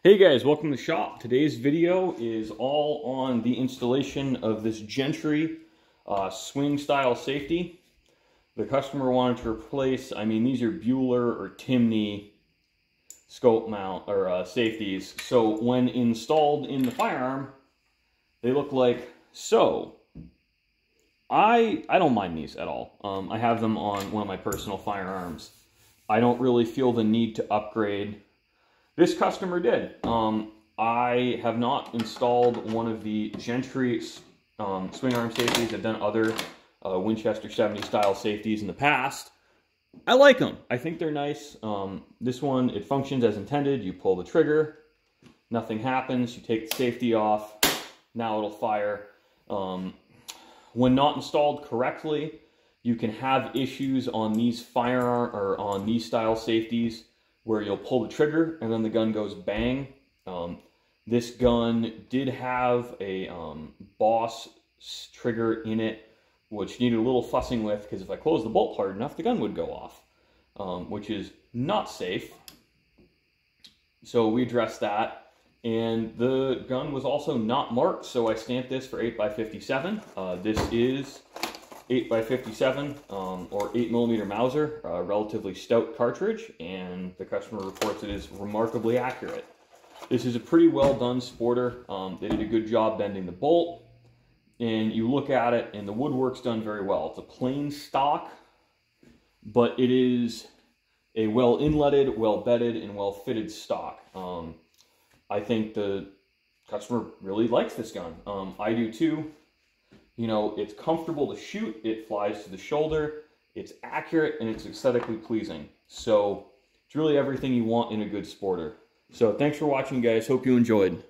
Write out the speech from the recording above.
Hey guys, welcome to the shop. Today's video is all on the installation of this Gentry swing style safety. The customer wanted to replace, these are Buehler or Timney scope mount or safeties. So when installed in the firearm, they look like so. I don't mind these at all. I have them on one of my personal firearms. I don't really feel the need to upgrade. This customer did. I have not installed one of the Gentry swing arm safeties. I've done other Winchester 70 style safeties in the past. I like them. I think they're nice. This one, it functions as intended. You pull the trigger, nothing happens. You take the safety off, now it'll fire. When not installed correctly, you can have issues on these firearm or on these style safeties where you'll pull the trigger and then the gun goes bang. This gun did have a Boss trigger in it, which needed a little fussing with, because if I closed the bolt hard enough, the gun would go off, which is not safe. So we addressed that, and the gun was also not marked, so I stamped this for 8x57. This is 8x57 or 8mm Mauser, a relatively stout cartridge, and the customer reports it is remarkably accurate. This is a pretty well done sporter. They did a good job bending the bolt, and you look at it and the woodwork's done very well. It's a plain stock, but it is a well inletted, well bedded, and well fitted stock. I think the customer really likes this gun. I do too. You know, it's comfortable to shoot, it flies to the shoulder, it's accurate, and it's aesthetically pleasing. So, it's really everything you want in a good sporter. So, thanks for watching, guys. Hope you enjoyed.